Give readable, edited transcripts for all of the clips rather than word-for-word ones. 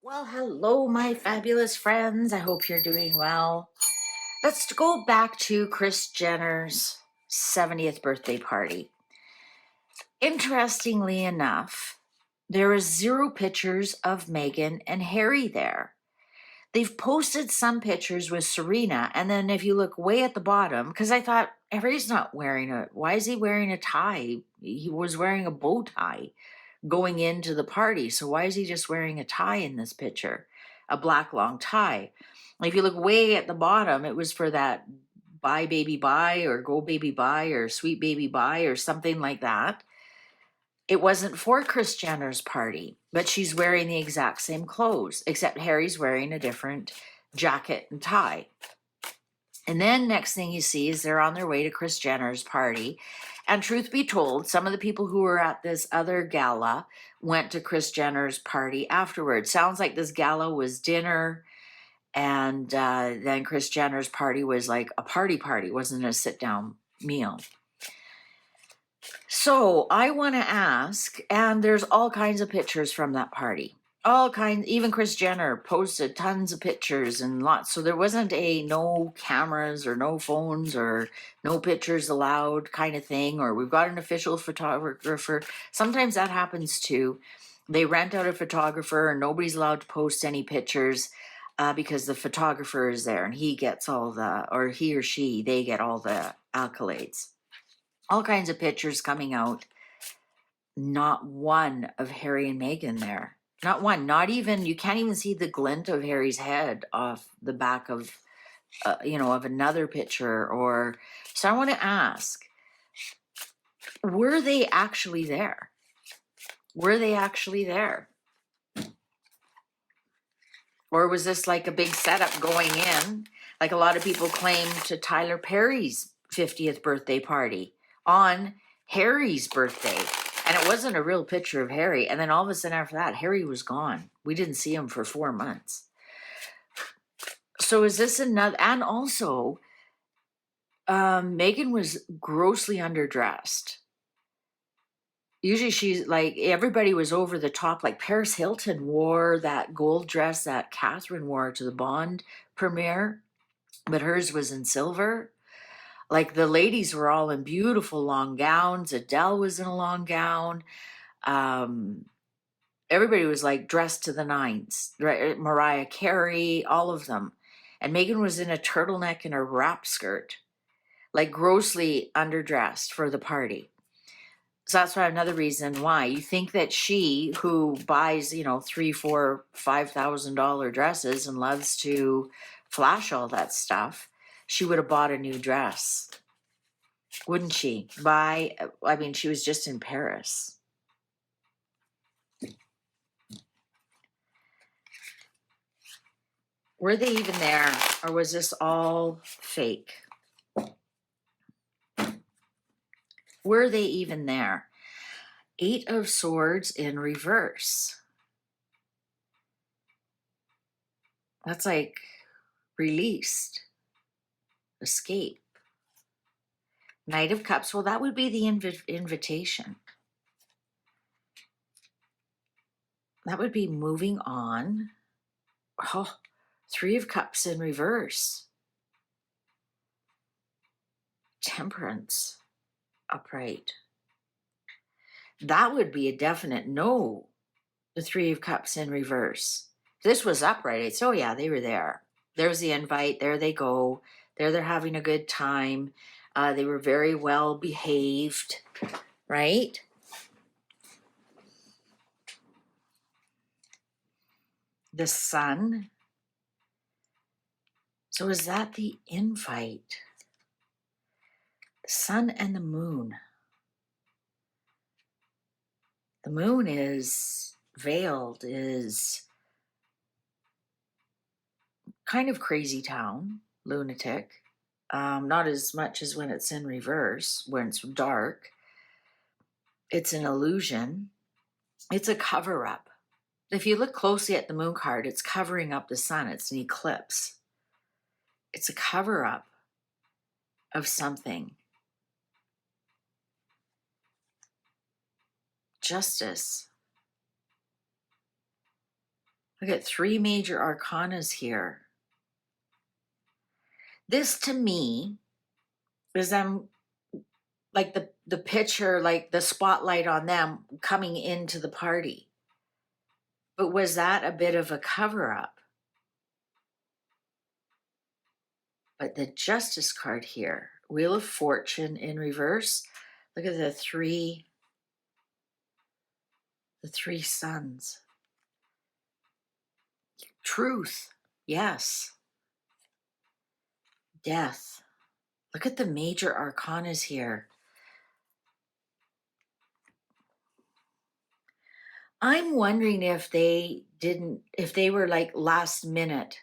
Well, hello, my fabulous friends. I hope you're doing well. Let's go back to Kris Jenner's 70th birthday party. Interestingly enough, there is 0 pictures of Meghan and Harry there. They've posted some pictures with Serena, and then if you look way at the bottom, because I thought Harry's not why is he wearing a tie? He was wearing a bow tie going into the party. So why is he just wearing a tie in this picture? A black long tie. If you look way at the bottom, it was for that bye baby bye or go baby bye or sweet baby bye or something like that. It wasn't for Kris Jenner's party, but she's wearing the exact same clothes, except Harry's wearing a different jacket and tie. And then next thing you see is they're on their way to Kris Jenner's party. And truth be told, some of the people who were at this other gala went to Kris Jenner's party afterwards. Sounds like this gala was dinner, and then Kris Jenner's party was like a party, wasn't a sit-down meal. So I want to ask, and there's all kinds of pictures from that party. All kinds, even Kris Jenner posted tons of pictures and lots. So there wasn't a no cameras or no phones or no pictures allowed kind of thing, or we've got an official photographer. Sometimes that happens too. They rent out a photographer and nobody's allowed to post any pictures because the photographer is there and he gets all the, or he or she, they get all the accolades. All kinds of pictures coming out. Not one of Harry and Meghan there. Not one. Not even, you can't even see the glint of Harry's head off the back of, of another picture. Or, so I want to ask, were they actually there? Were they actually there? Or was this like a big setup going in? Like a lot of people claim to Tyler Perry's 50th birthday party on Harry's birthday. And it wasn't a real picture of Harry. And then all of a sudden after that, Harry was gone. We didn't see him for 4 months. So is this another, and also, Meghan was grossly underdressed. Usually she's like, everybody was over the top. Like Paris Hilton wore that gold dress that Catherine wore to the Bond premiere, but hers was in silver. Like the ladies were all in beautiful long gowns. Adele was in a long gown. Everybody was like dressed to the nines, right? Mariah Carey, all of them. And Meghan was in a turtleneck and a wrap skirt, like grossly underdressed for the party. So that's why another reason why you think that she, who buys, $3,000, $4,000, $5,000 dresses and loves to flash all that stuff, she would have bought a new dress, wouldn't she? She was just in Paris. Were they even there, or was this all fake? Were they even there? 8 of Swords in reverse. That's like released, escape. Knight of Cups, well, that would be the invitation. That would be moving on. Oh, 3 of Cups in reverse. Temperance, upright. That would be a definite no, the 3 of Cups in reverse. This was upright. So yeah, they were there. There's the invite. There they go. They're having a good time. They were very well behaved, right? The Sun. So is that the invite? The Sun and the Moon. The Moon is veiled, is kind of crazy town, lunatic. Not as much as when it's in reverse, when it's dark. It's an illusion. It's a cover-up. If you look closely at the Moon card, it's covering up the Sun. It's an eclipse. It's a cover-up of something. Justice. Look at 3 major arcanas here. This to me is them, like the picture, like the spotlight on them coming into the party. But was that a bit of a cover-up? But the Justice card here, Wheel of Fortune in reverse. Look at the three suns. Truth, yes. Death. Look at the major arcanas here. I'm wondering if they were like last minute.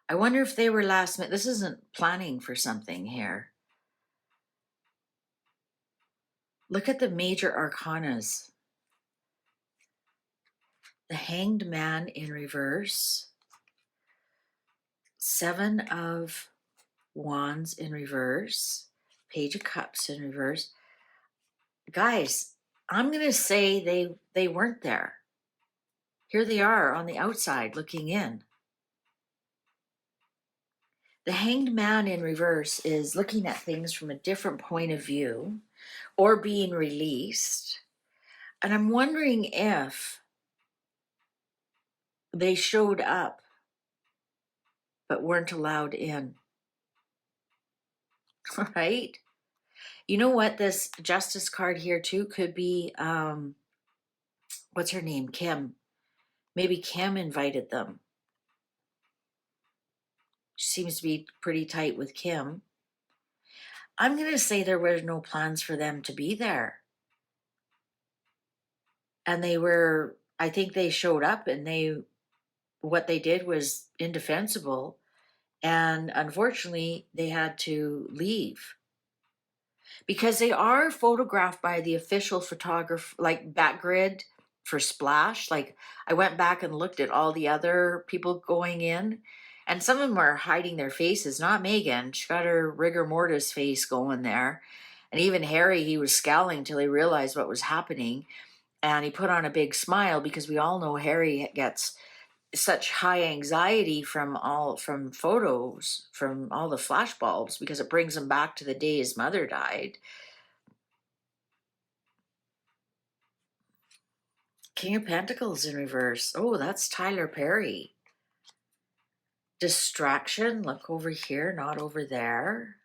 I wonder if they were last minute. This isn't planning for something here. Look at the major arcanas. The Hanged Man in reverse. 7 of Wands in reverse. Page of Cups in reverse. Guys, I'm going to say they weren't there. Here they are on the outside looking in. The Hanged Man in reverse is looking at things from a different point of view or being released. And I'm wondering if they showed up but weren't allowed in. Right? You know what? This Justice card here too could be, what's her name? Kim. Maybe Kim invited them. She seems to be pretty tight with Kim. I'm going to say there were no plans for them to be there. And I think they showed up and what they did was indefensible. And unfortunately, they had to leave. Because they are photographed by the official photographer, like Backgrid for Splash. Like I went back and looked at all the other people going in, and some of them are hiding their faces. Not Meghan. She got her rigor mortis face going there. And even Harry, he was scowling till he realized what was happening. And he put on a big smile because we all know Harry gets such high anxiety from photos, from all the flash bulbs, because it brings him back to the day his mother died. King of Pentacles in reverse. Oh, that's Tyler Perry. Distraction. Look over here, not over there.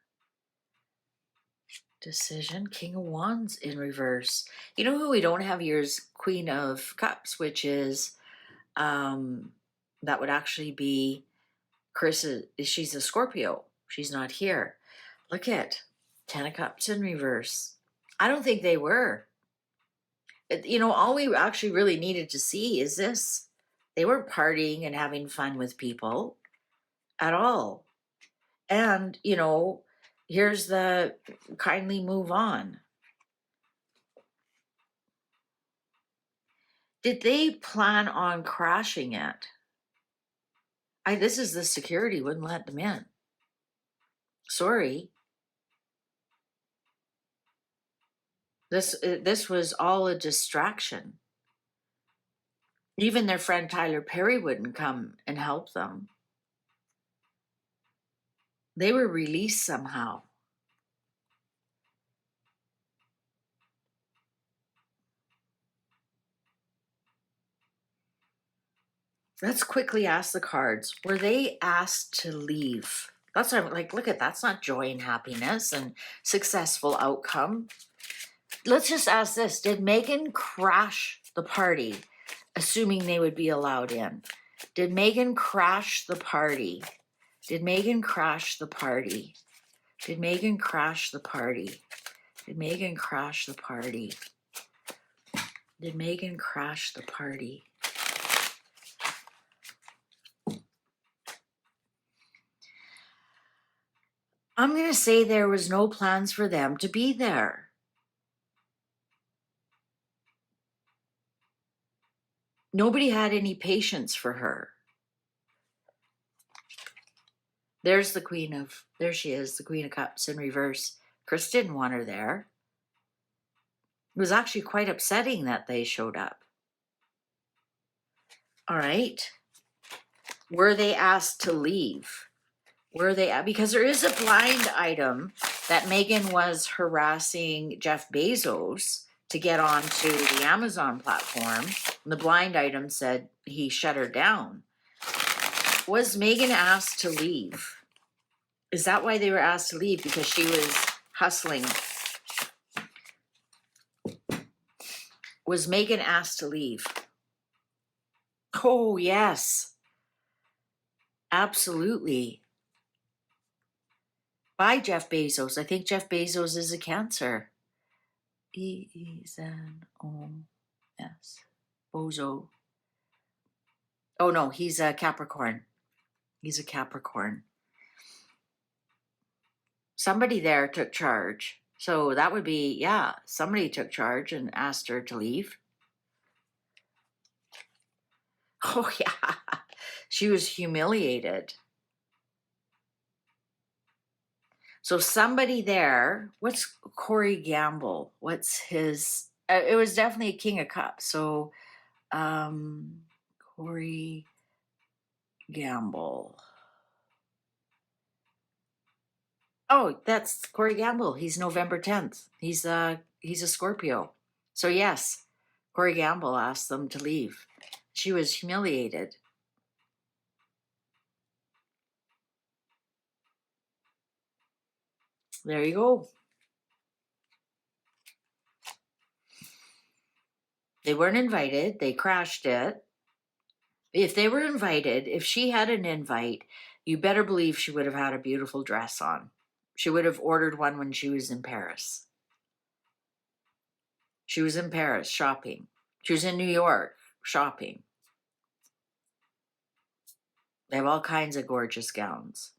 Decision. King of Wands in reverse. You know who we don't have here is Queen of Cups, which is, that would actually be Kris'S. She's a Scorpio. She's not here. Look at 10 of Cups in reverse. I don't think they were. You know, all we actually really needed to see is this. They weren't partying and having fun with people at all. And, you know, here's the kindly move on. Did they plan on crashing it? This is the security wouldn't let them in. Sorry. This was all a distraction. Even their friend Tyler Perry wouldn't come and help them. They were released somehow. Let's quickly ask the cards. Were they asked to leave? That's what I'm like, look at that's not joy and happiness and successful outcome. Let's just ask this. Did Meghan crash the party, assuming they would be allowed in? Did Meghan crash the party? Did Meghan crash the party? Did Meghan crash the party? Did Meghan crash the party? Did Meghan crash the party? I'm going to say there was no plans for them to be there. Nobody had any patience for her. There's the Queen of, there she is, the Queen of Cups in reverse. Kris didn't want her there. It was actually quite upsetting that they showed up. All right. Were they asked to leave? Were they, because there is a blind item that Meghan was harassing Jeff Bezos to get onto the Amazon platform. And the blind item said he shut her down. Was Meghan asked to leave? Is that why they were asked to leave? Because she was hustling. Was Meghan asked to leave? Oh, yes. Absolutely. By Jeff Bezos. I think Jeff Bezos is a Cancer. E-E-N-O-S. Bozo. Oh, no, he's a Capricorn. He's a Capricorn. Somebody there took charge. So that would be, yeah, somebody took charge and asked her to leave. Oh, yeah. She was humiliated. So somebody there, what's Corey Gamble? What's his, it was definitely a King of Cups. So Corey Gamble. Oh, that's Corey Gamble. He's November 10th. He's a Scorpio. So yes, Corey Gamble asked them to leave. She was humiliated. There you go. They weren't invited. They crashed it. If they were invited, if she had an invite, you better believe she would have had a beautiful dress on. She would have ordered one when she was in Paris. She was in Paris shopping. She was in New York shopping. They have all kinds of gorgeous gowns.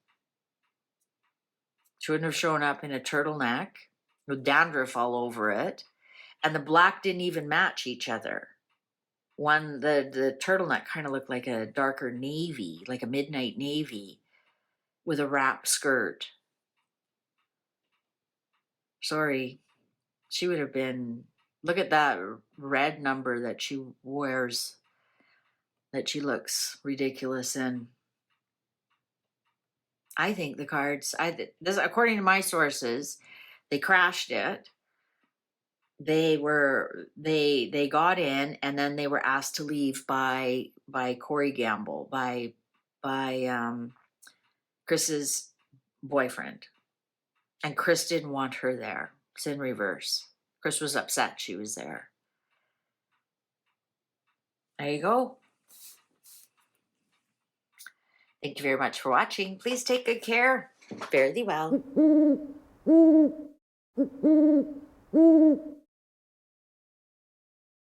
She wouldn't have shown up in a turtleneck with dandruff all over it. And the black didn't even match each other. One, the turtleneck kind of looked like a darker navy, like a midnight navy with a wrap skirt. Sorry, she would have been, look at that red number that she wears, that she looks ridiculous in. I think the cards, according to my sources, they crashed it. They got in, and then they were asked to leave by Corey Gamble, by Kris's boyfriend. And Kris didn't want her there. It's in reverse. Kris was upset she was there. There you go. Thank you very much for watching. Please take good care. Fare thee well.